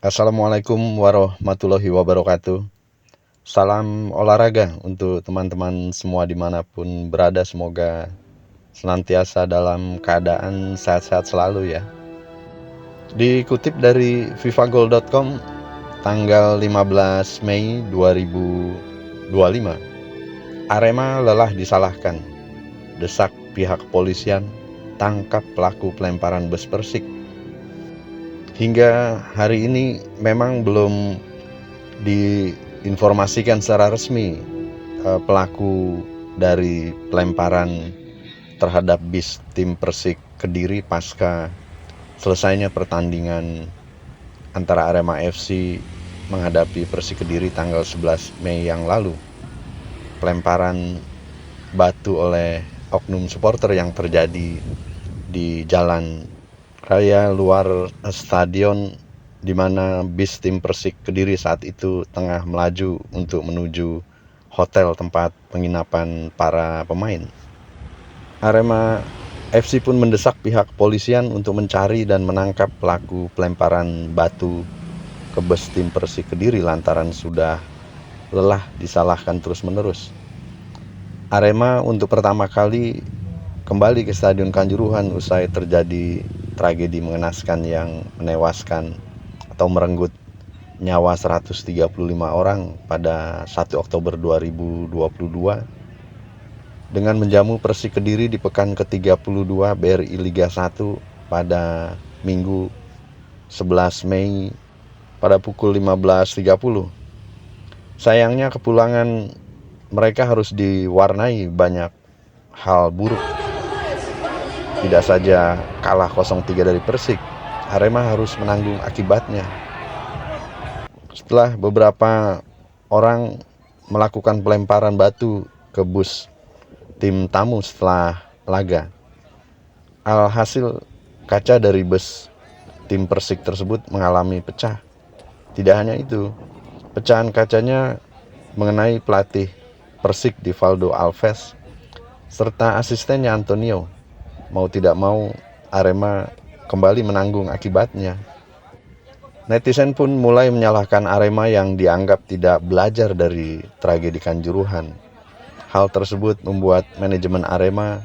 Assalamualaikum warahmatullahi wabarakatuh. Salam olahraga untuk teman-teman semua dimanapun berada. Semoga senantiasa dalam keadaan sehat-sehat selalu ya. Dikutip dari vivagol.com tanggal 15 Mei 2025, Arema lelah disalahkan, desak pihak kepolisian, tangkap pelaku pelemparan bus Persik. Hingga hari ini memang belum diinformasikan secara resmi pelaku dari pelemparan terhadap bis tim Persik Kediri pasca selesainya pertandingan antara Arema FC menghadapi Persik Kediri tanggal 11 Mei yang lalu. Pelemparan batu oleh oknum supporter yang terjadi di jalan raya luar stadion, di mana bis tim Persik Kediri saat itu tengah melaju untuk menuju hotel tempat penginapan para pemain. Arema FC pun mendesak pihak kepolisian untuk mencari dan menangkap pelaku pelemparan batu ke bus tim Persik Kediri lantaran sudah lelah disalahkan terus-menerus. Arema untuk pertama kali kembali ke Stadion Kanjuruhan usai terjadi tragedi mengenaskan yang menewaskan atau merenggut nyawa 135 orang pada 1 Oktober 2022 dengan menjamu Persik Kediri di pekan ke-32 BRI Liga 1 pada Minggu 11 Mei pada pukul 15.30. Sayangnya kepulangan mereka harus diwarnai banyak hal buruk. Tidak saja kalah 0-3 dari Persik, Arema harus menanggung akibatnya. Setelah beberapa orang melakukan pelemparan batu ke bus tim tamu setelah laga, alhasil kaca dari bus tim Persik tersebut mengalami pecah. Tidak hanya itu, pecahan kacanya mengenai pelatih Persik Divaldo Alves serta asistennya Antonio. Mau tidak mau, Arema kembali menanggung akibatnya. Netizen pun mulai menyalahkan Arema yang dianggap tidak belajar dari tragedi Kanjuruhan. Hal tersebut membuat manajemen Arema,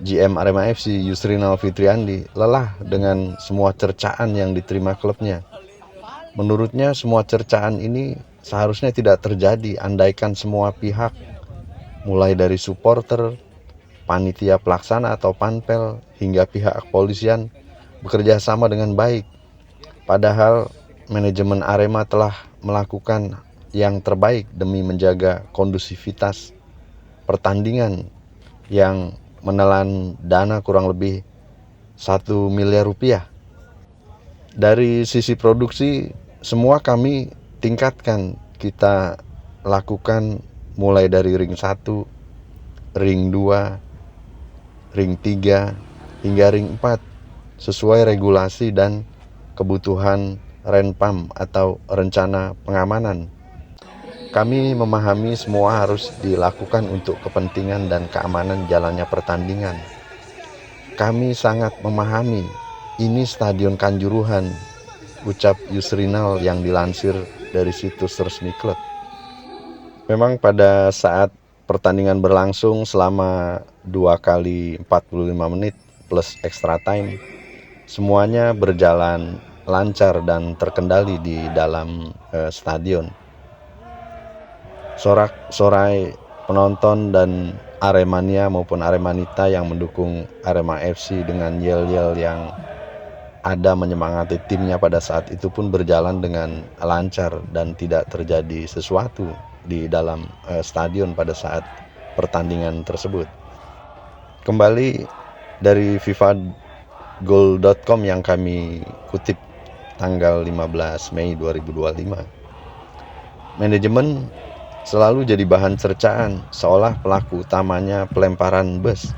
GM Arema FC Yusrinal Fitriandi, lelah dengan semua cercaan yang diterima klubnya. Menurutnya semua cercaan ini seharusnya tidak terjadi andaikan semua pihak, mulai dari supporter, panitia pelaksana atau panpel, hingga pihak kepolisian bekerja sama dengan baik. Padahal manajemen Arema telah melakukan yang terbaik demi menjaga kondusivitas pertandingan yang menelan dana kurang lebih 1 miliar rupiah. Dari sisi produksi, semua kami tingkatkan. Kita lakukan mulai dari ring 1, ring 2, ring 3, hingga ring 4 sesuai regulasi dan kebutuhan Renpam atau rencana pengamanan. Kami memahami semua harus dilakukan untuk kepentingan dan keamanan jalannya pertandingan. Kami sangat memahami ini Stadion Kanjuruhan, ucap Yusrinal yang dilansir dari situs resmi klub. Memang pada saat pertandingan berlangsung selama 2 kali 45 menit plus extra time, semuanya berjalan lancar dan terkendali di dalam stadion. Sorak-sorai penonton dan Aremania maupun Aremanita yang mendukung Arema FC dengan yel-yel yang ada menyemangati timnya pada saat itu pun berjalan dengan lancar dan tidak terjadi sesuatu di dalam stadion pada saat pertandingan tersebut. Kembali dari vivagol.com yang kami kutip tanggal 15 Mei 2025. Manajemen selalu jadi bahan cercaan seolah pelaku utamanya pelemparan bus.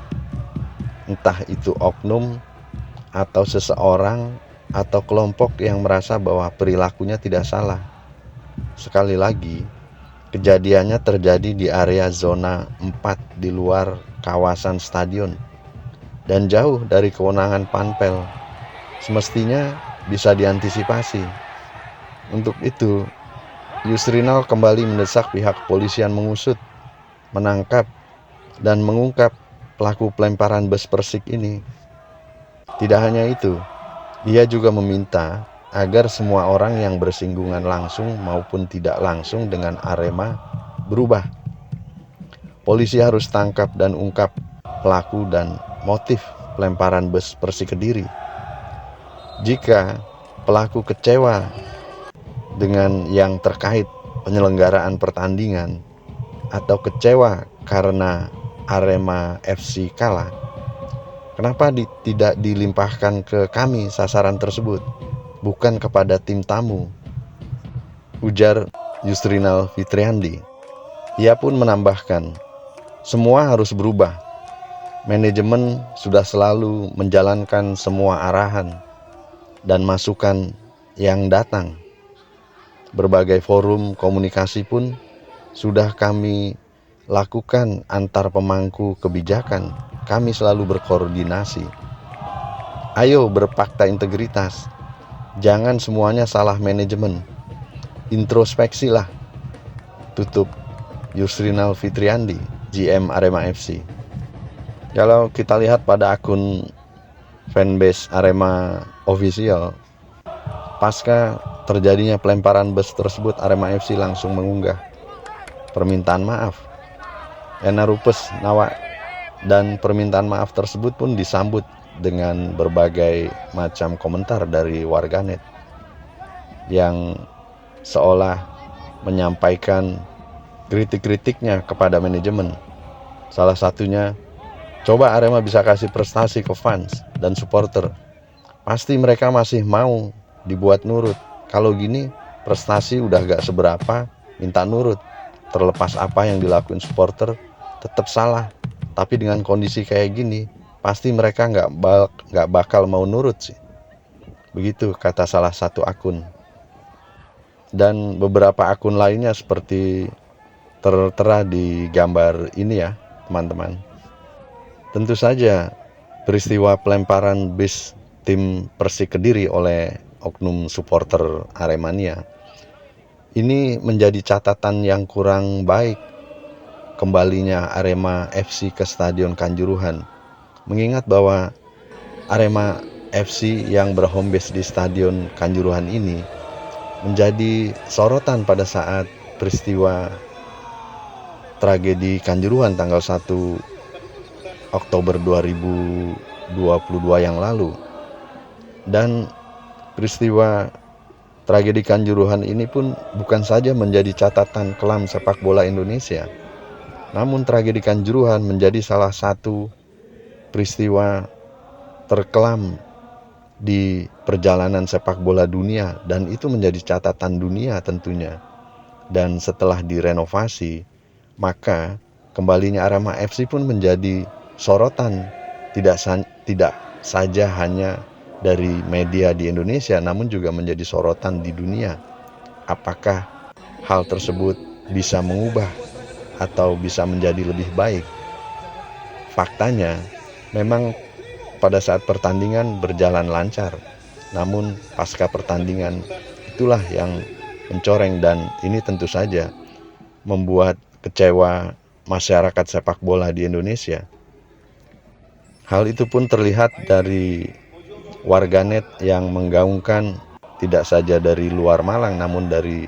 Entah itu oknum atau seseorang atau kelompok yang merasa bahwa perilakunya tidak salah. Sekali lagi, kejadiannya terjadi di area zona 4 di luar kawasan stadion dan jauh dari kewenangan panpel. Semestinya bisa diantisipasi. Untuk itu, Yusrinal kembali mendesak pihak kepolisian mengusut, menangkap, dan mengungkap pelaku pelemparan bus Persik ini. Tidak hanya itu, ia juga meminta agar semua orang yang bersinggungan langsung maupun tidak langsung dengan Arema berubah. Polisi harus tangkap dan ungkap pelaku dan motif pelemparan bus Persik Kediri. Jika pelaku kecewa dengan yang terkait penyelenggaraan pertandingan atau kecewa karena Arema FC kalah, kenapa tidak dilimpahkan ke kami sasaran tersebut, bukan kepada tim tamu? Ujar Yusrinal Fitriandi. Ia pun menambahkan, semua harus berubah. Manajemen sudah selalu menjalankan semua arahan dan masukan yang datang. Berbagai forum komunikasi pun sudah kami lakukan antar pemangku kebijakan. Kami selalu berkoordinasi. Ayo berfakta integritas. Jangan semuanya salah manajemen. Introspeksilah. Tutup Yusrinal Fitriandi, GM Arema FC. Kalau kita lihat pada akun fanbase Arema Official, pasca terjadinya pelemparan bus tersebut, Arema FC langsung mengunggah permintaan maaf. Ena Rupes Nawa, dan permintaan maaf tersebut pun disambut dengan berbagai macam komentar dari warganet yang seolah menyampaikan kritik-kritiknya kepada manajemen. Salah satunya, coba Arema bisa kasih prestasi ke fans dan supporter, pasti mereka masih mau dibuat nurut. Kalau gini prestasi udah gak seberapa, minta nurut. Terlepas apa yang dilakuin supporter, tetap salah. Tapi dengan kondisi kayak gini, pasti mereka nggak bakal mau nurut sih. Begitu kata salah satu akun. Dan beberapa akun lainnya seperti tertera di gambar ini ya, teman-teman. Tentu saja peristiwa pelemparan bis tim Persik Kediri oleh oknum supporter Aremania ini menjadi catatan yang kurang baik kembalinya Arema FC ke Stadion Kanjuruhan. Mengingat bahwa Arema FC yang berhome base di Stadion Kanjuruhan ini menjadi sorotan pada saat peristiwa tragedi Kanjuruhan tanggal 1 Oktober 2022 yang lalu. Dan peristiwa tragedi Kanjuruhan ini pun bukan saja menjadi catatan kelam sepak bola Indonesia, namun tragedi Kanjuruhan menjadi salah satu peristiwa terkelam di perjalanan sepak bola dunia, dan itu menjadi catatan dunia tentunya. Dan setelah direnovasi, maka kembalinya Arema FC pun menjadi sorotan, tidak saja hanya dari media di Indonesia, namun juga menjadi sorotan di dunia. Apakah hal tersebut bisa mengubah atau bisa menjadi lebih baik? Faktanya, memang pada saat pertandingan berjalan lancar, namun pasca pertandingan itulah yang mencoreng, dan ini tentu saja membuat kecewa masyarakat sepak bola di Indonesia. Hal itu pun terlihat dari warganet yang menggaungkan, tidak saja dari luar Malang namun dari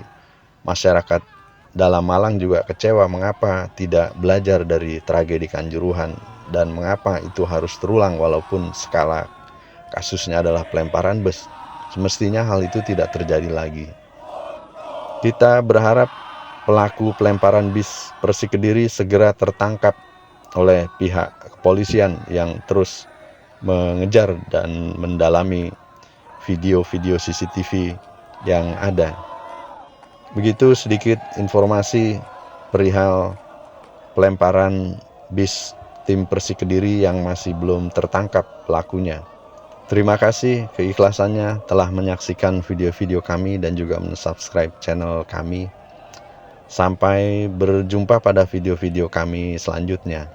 masyarakat dalam Malang juga kecewa mengapa tidak belajar dari tragedi Kanjuruhan dan mengapa itu harus terulang walaupun skala kasusnya adalah pelemparan bus. Semestinya hal itu tidak terjadi lagi. Kita berharap pelaku pelemparan bis Persik Kediri segera tertangkap oleh pihak kepolisian yang terus mengejar dan mendalami video-video CCTV yang ada. Begitu sedikit informasi perihal pelemparan bis tim Persik Kediri yang masih belum tertangkap pelakunya. Terima kasih keikhlasannya telah menyaksikan video-video kami dan juga mensubscribe channel kami. Sampai berjumpa pada video-video kami selanjutnya.